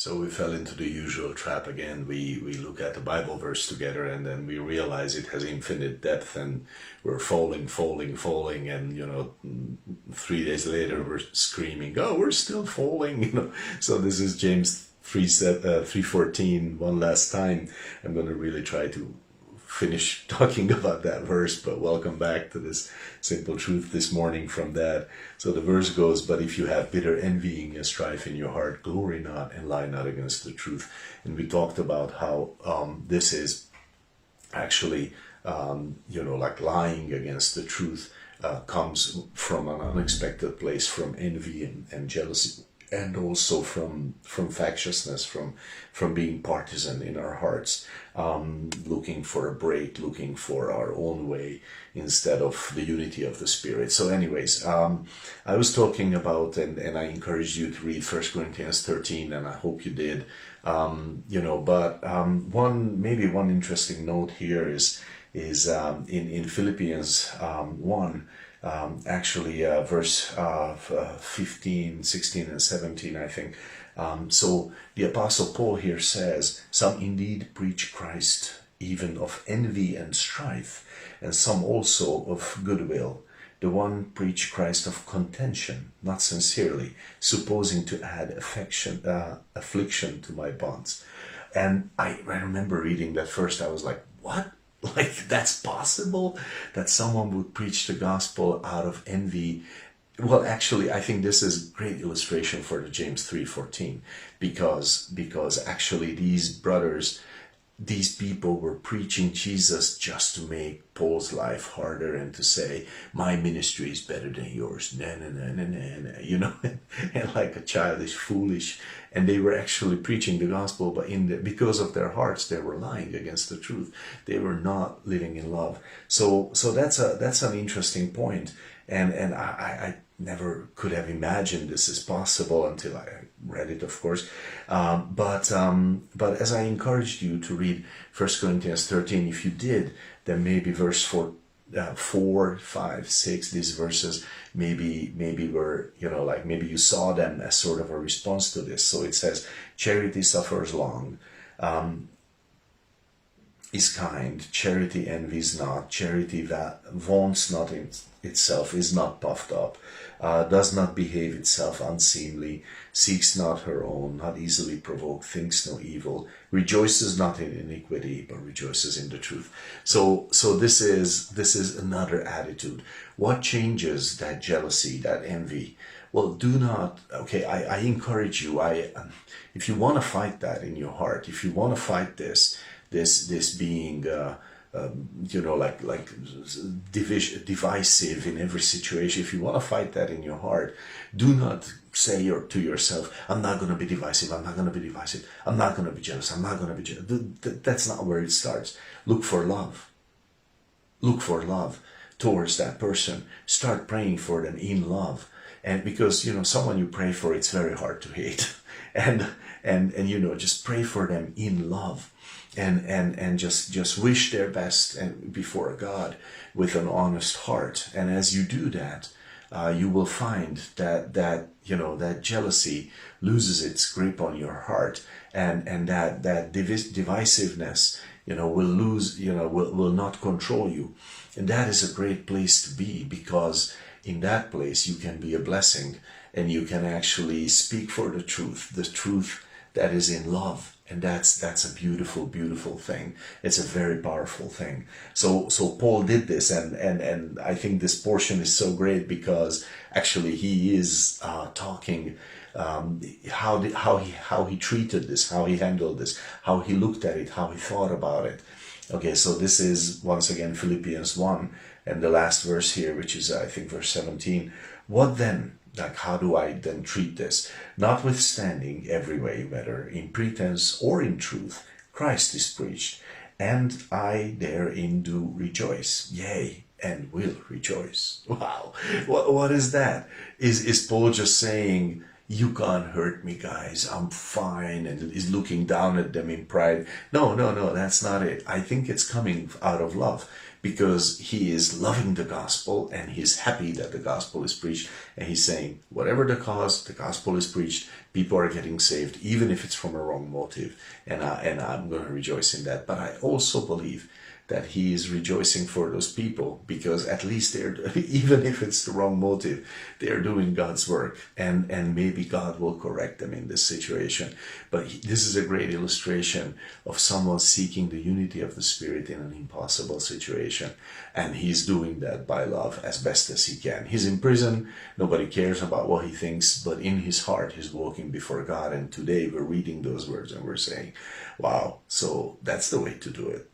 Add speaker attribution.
Speaker 1: So we fell into the usual trap again. We look at the Bible verse together and then we realize it has infinite depth and we're falling, and 3 days later we're screaming, oh, we're still falling. So this is James 3:14 one last time. I'm going to really try to finish talking about that verse, but welcome back to this simple truth this morning from that. So the verse goes, but if you have bitter envying and strife in your heart, glory not and lie not against the truth. And we talked about how this is actually, like lying against the truth comes from an unexpected place, from envy and jealousy, and also from factiousness, from being partisan in our hearts, looking for a break, looking for our own way instead of the unity of the Spirit. So anyways, I was talking about, and I encouraged you to read 1 Corinthians 13, and I hope you did, but one interesting note here is in Philippians 1, verse 15, 16, and 17, I think. So the Apostle Paul here says, some indeed preach Christ even of envy and strife, and some also of goodwill. The one preach Christ of contention, not sincerely, supposing to add affliction to my bonds. And I remember reading that first, I was like, what? Like, that's possible that someone would preach the gospel out of envy? Well, actually, I think this is a great illustration for the James 3:14, because actually these brothers, these people were preaching Jesus just to make Paul's life harder and to say, my ministry is better than yours, and like a childish, foolish. And they were actually preaching the gospel, but because of their hearts, they were lying against the truth. They were not living in love. So that's an interesting point. And I never could have imagined this is possible until I read it, of course. But as I encouraged you to read 1 Corinthians 13, if you did, then maybe verse 4, 5, 6, these verses maybe were, maybe you saw them as sort of a response to this. So it says, charity suffers long, is kind, charity envies not, charity vaunts not in itself, is not puffed up, does not behave itself unseemly, seeks not her own, not easily provoked, thinks no evil, rejoices not in iniquity, but rejoices in the truth. So this is another attitude. What changes that jealousy, that envy? Well, do not, I encourage you, if you want to fight that in your heart, if you want to fight this being, divisive in every situation, if you want to fight that in your heart, do not say to yourself, I'm not going to be divisive, I'm not going to be divisive, I'm not going to be jealous, I'm not going to be jealous. That's not where it starts. Look for love. Look for love towards that person. Start praying for them in love. And because, someone you pray for, it's very hard to hate. And just pray for them in love. And just wish their best and before God with an honest heart. And as you do that, you will find that jealousy loses its grip on your heart, and that divisiveness, will not control you. And that is a great place to be, because in that place you can be a blessing, and you can actually speak for the truth that is in love. And that's a beautiful, beautiful thing. It's a very powerful thing. So Paul did this, and I think this portion is so great, because actually he is talking how he treated this, how he handled this, how he looked at it, how he thought about it. Okay, so this is once again Philippians 1, and the last verse here, which is I think verse 17. What then? Like, how do I then treat this? Notwithstanding every way, whether in pretense or in truth, Christ is preached, and I therein do rejoice, yea, and will rejoice. Wow, what is that? Is Paul just saying, you can't hurt me, guys, I'm fine, and is looking down at them in pride? No, that's not it. I think it's coming out of love, because he is loving the gospel and he's happy that the gospel is preached. And he's saying, whatever the cause, the gospel is preached, people are getting saved, even if it's from a wrong motive. And I'm going to rejoice in that. But I also believe that he is rejoicing for those people, because at least they're, even if it's the wrong motive, they're doing God's work, and maybe God will correct them in this situation. But this is a great illustration of someone seeking the unity of the Spirit in an impossible situation, and he's doing that by love as best as he can. He's in prison, nobody cares about what he thinks, but in his heart he's walking before God. And today we're reading those words and we're saying, wow, so that's the way to do it.